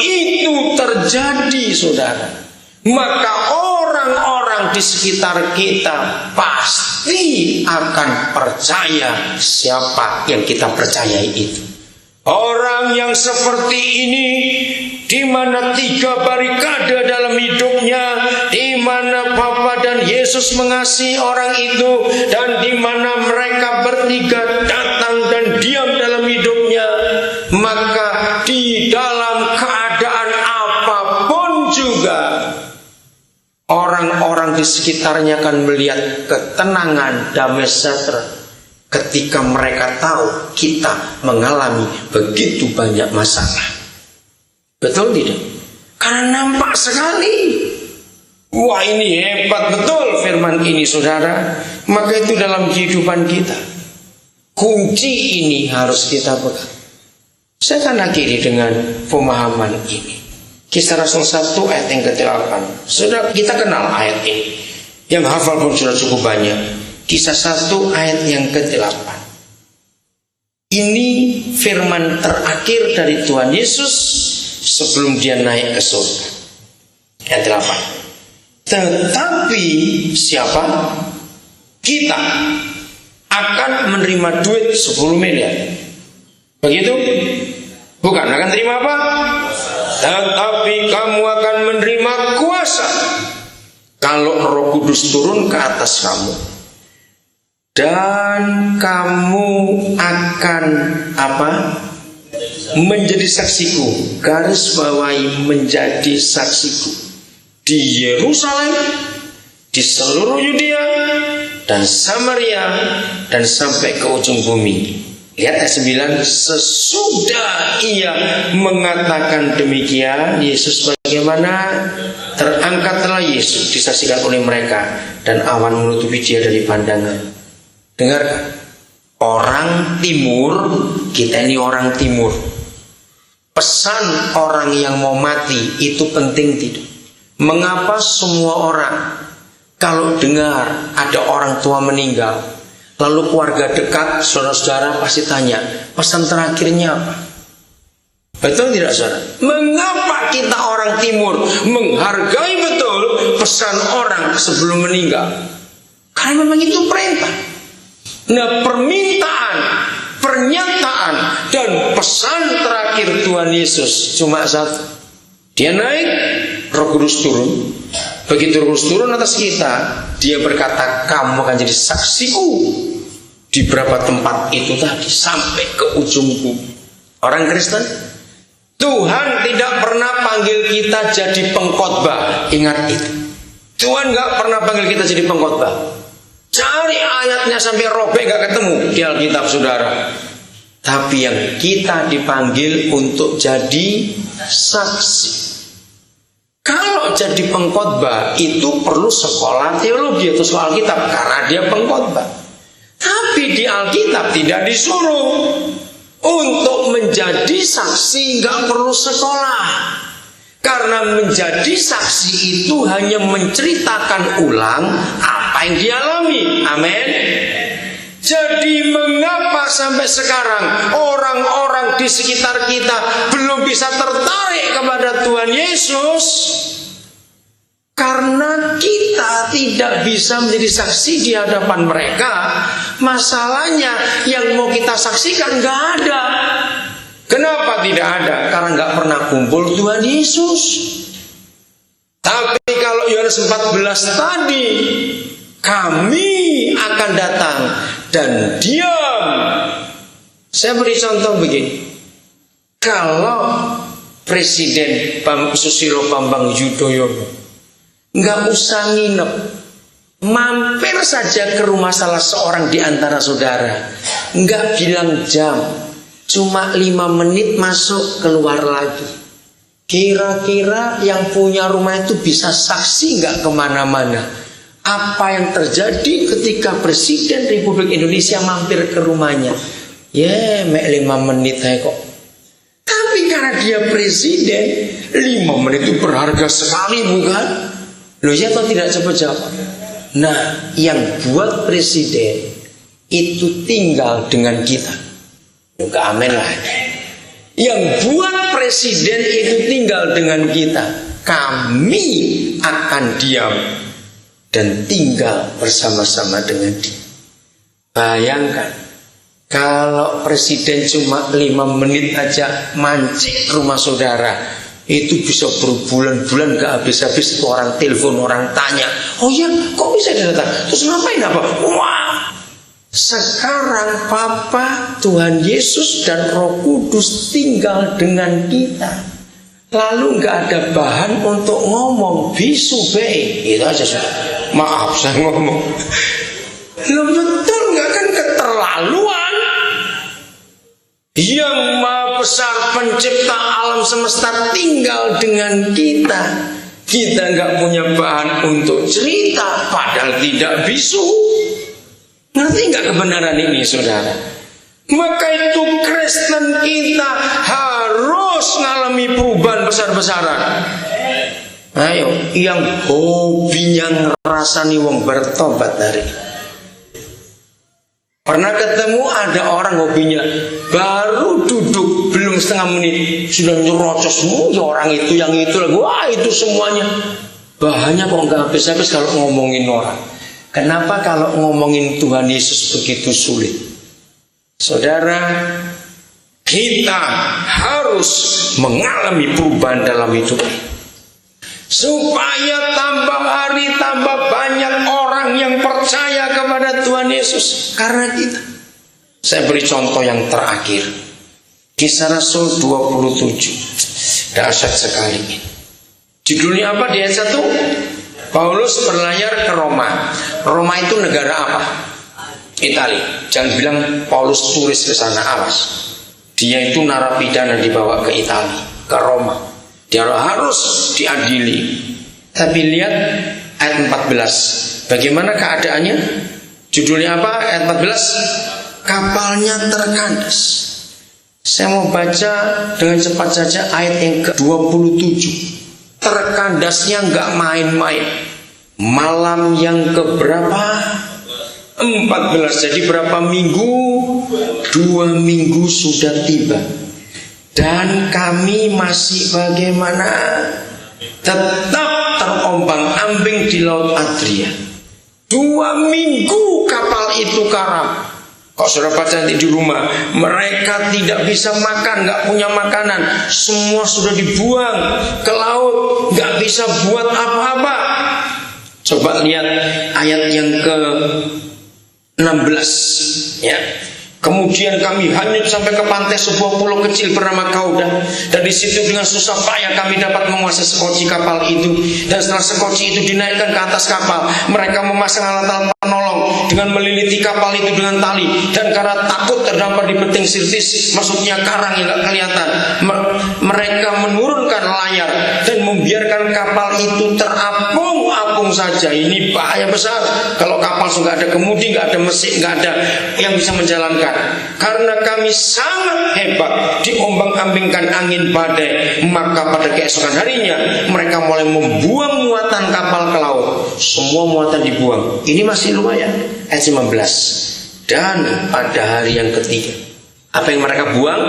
itu terjadi, saudara, maka orang-orang di sekitar kita pasti akan percaya siapa yang kita percayai itu. Orang yang seperti ini, di mana 3 barikade dalam hidupnya, di mana Bapa dan Yesus mengasihi orang itu, dan di mana mereka bertiga datang dan diam dalam hidupnya, maka di dalam keadaan apapun juga orang-orang di sekitarnya akan melihat ketenangan, damai sejahtera ketika mereka tahu kita mengalami begitu banyak masalah. Betul tidak? Karena nampak sekali. Wah, ini hebat betul firman ini, saudara. Maka itu dalam kehidupan kita, kunci ini harus kita pegang. Saya akan akhiri dengan pemahaman ini. Kisah Rasul 1 ayat yang ke-8. Sudah kita kenal ayat ini. Yang hafal pun sudah cukup banyak. Kisah 1 ayat yang ke-8. Ini firman terakhir dari Tuhan Yesus sebelum dia naik ke surga. Ayat 8. Tetapi siapa? Kita akan menerima duit 10 miliar. Begitu? Bukan, akan terima apa? Tetapi kamu akan menerima kuasa kalau Roh Kudus turun ke atas kamu. Dan kamu akan apa? Menjadi saksiku. Garis bawahi menjadi saksiku di Yerusalem, di seluruh Yudea dan Samaria, dan sampai ke ujung bumi. Lihat ayat 9. Sesudah ia mengatakan demikian, Yesus bagaimana? Terangkatlah Yesus, disaksikan oleh mereka, dan awan menutupi dia dari pandangan. Dengarkan, orang timur, kita ini orang timur. Pesan orang yang mau mati itu penting tidak? Mengapa semua orang kalau dengar ada orang tua meninggal, lalu keluarga dekat, saudara-saudara pasti tanya, pesan terakhirnya apa? Betul tidak, saudara? Mengapa kita orang timur menghargai betul pesan orang sebelum meninggal? Karena memang itu perintah. Nah, permintaan, pernyataan, dan pesan terakhir Tuhan Yesus cuma satu. Dia naik, Roh Kudus turun. Begitu Roh Kudus turun atas kita, dia berkata, kamu akan jadi saksiku di beberapa tempat itu tadi, sampai ke ujung bumi. Orang Kristen, Tuhan tidak pernah panggil kita jadi pengkhotbah. Ingat itu. Tuhan gak pernah panggil kita jadi pengkhotbah. Cari ayatnya sampai robek gak ketemu di Alkitab, saudara. Tapi yang kita dipanggil untuk jadi saksi. Kalau jadi pengkhotbah itu perlu sekolah teologi atau soal Alkitab, karena dia pengkhotbah. Tapi di Alkitab tidak disuruh. Untuk menjadi saksi gak perlu sekolah. Karena menjadi saksi itu hanya menceritakan ulang apa yang dialami. Amin. Jadi mengapa sampai sekarang orang-orang di sekitar kita belum bisa tertarik kepada Tuhan Yesus? Karena kita tidak bisa menjadi saksi di hadapan mereka. Masalahnya yang mau kita saksikan gak ada. Kenapa tidak ada? Karena gak pernah kumpul Tuhan Yesus. Tapi kalau Yohanes 14 tadi, kami akan datang dan diam. Saya beri contoh begini. Kalau Presiden Susilo Bambang Yudhoyono nggak usah nginep, mampir saja ke rumah salah seorang di antara saudara, nggak bilang jam, cuma 5 menit masuk keluar lagi. Kira-kira yang punya rumah itu bisa saksi nggak kemana-mana apa yang terjadi ketika Presiden Republik Indonesia mampir ke rumahnya? Ya, mek 5 menit aja kok. Tapi karena dia presiden, 5 menit itu berharga sekali, bukan? Loh ya, atau tidak? Coba jawab. Nah, yang buat presiden itu tinggal dengan kita. Juga amin lah. Yang buat presiden itu tinggal dengan kita. Kami akan diam dan tinggal bersama-sama dengan dia. Bayangkan kalau presiden cuma 5 menit aja mancing rumah saudara, itu bisa berbulan-bulan gak habis-habis. Orang telepon, orang tanya, oh ya kok bisa datang, terus ngapain apa? Wah, sekarang Bapa, Tuhan Yesus dan Roh Kudus tinggal dengan kita. Lalu gak ada bahan untuk ngomong bisu be, itu aja sudah. Maaf saya ngomong. Lo betul gak kan keterlaluan? Yang Maha Besar pencipta alam semesta tinggal dengan kita. Kita gak punya bahan untuk cerita, padahal tidak bisu. Ngerti gak kebenaran ini saudara? Maka itu Kristen kita harus mengalami perubahan besar-besaran. Ayo, yang hobinya ngerasani wong bertobat dari. Pernah ketemu ada orang hobinya baru duduk belum setengah menit sudah nyerocos ya orang itu yang itu lagi. Wah itu semuanya bahannya kok nggak habis-habis kalau ngomongin orang. Kenapa kalau ngomongin Tuhan Yesus begitu sulit? Saudara, kita harus mengalami perubahan dalam hidup supaya tambah hari tambah banyak orang yang percaya kepada Tuhan Yesus karena kita. Saya beri contoh yang terakhir, Kisah Rasul 27. Dahsyat sekali. Judulnya apa di ayat 1? Paulus berlayar ke Roma. Roma itu negara apa? Italia. Jangan bilang Paulus turis ke sana, awas. Dia itu narapidana dibawa ke Italia, ke Roma. Dia harus diadili. Tapi lihat ayat 14. Bagaimana keadaannya? Judulnya apa? Ayat 14. Kapalnya terkandas. Saya mau baca dengan cepat saja ayat yang ke-27. Terkandasnya nggak main-main. Malam yang keberapa? 14. Jadi berapa minggu? 2 minggu sudah tiba. Dan kami masih bagaimana? Tetap terombang-ambing di Laut Adria. 2 minggu kapal itu karam. Kok sudah baca nanti di rumah, mereka tidak bisa makan, nggak punya makanan, semua sudah dibuang ke laut, nggak bisa buat apa-apa. Coba lihat ayat yang ke-16 ya. Kemudian kami hanyut sampai ke pantai sebuah pulau kecil bernama Kauda, dan di situ dengan susah payah kami dapat menguasai sekoci kapal itu. Dan setelah sekoci itu dinaikkan ke atas kapal, mereka memasang alat-alat penolong dengan meliliti kapal itu dengan tali. Dan karena takut terdampar di beting Sirtis, maksudnya karang yang tidak kelihatan, mereka menurunkan layar dan membiarkan kapal itu terapung-apung saja. Ini bahaya besar kalau kapal sudah ada kemudi, nggak ada mesin, nggak ada yang bisa menjalankan. Karena kami sangat hebat, diombang-ambingkan angin badai. Maka pada keesokan harinya mereka mulai membuang muatan kapal ke laut. Semua muatan dibuang. Ini masih lumayan. Ayat 19. Dan pada hari yang ketiga, apa yang mereka buang?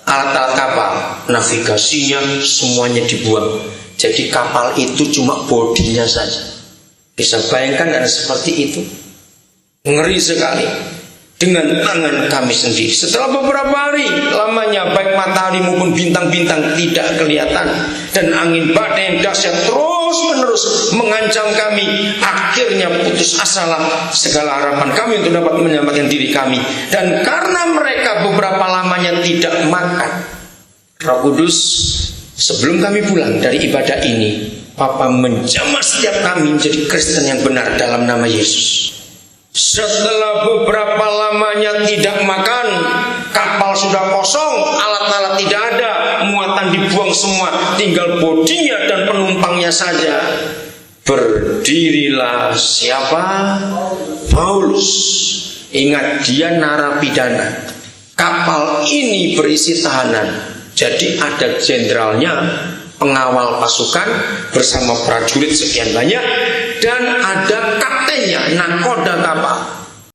Alat-alat kapal, navigasinya semuanya dibuang. Jadi kapal itu cuma bodinya saja. Bisa bayangkan ada seperti itu? Ngeri sekali. Dengan tangan kami sendiri. Setelah beberapa hari lamanya, baik matahari maupun bintang-bintang tidak kelihatan, dan angin badai yang dahsyat terus menerus mengancam kami. Akhirnya putus asalah segala harapan kami untuk dapat menyelamatkan diri kami. Dan karena mereka beberapa lamanya tidak makan, Roh Kudus sebelum kami pulang dari ibadah ini, Papa menjamah setiap kami menjadi Kristen yang benar dalam nama Yesus. Setelah beberapa lamanya tidak makan, kapal sudah kosong, alat-alat tidak ada, muatan dibuang semua, tinggal bodinya dan penumpangnya saja. Berdirilah siapa? Paulus. Ingat, dia narapidana. Kapal ini berisi tahanan. Jadi ada jenderalnya, pengawal pasukan bersama prajurit sekian banyak, dan ada kaptennya, nakoda kapal.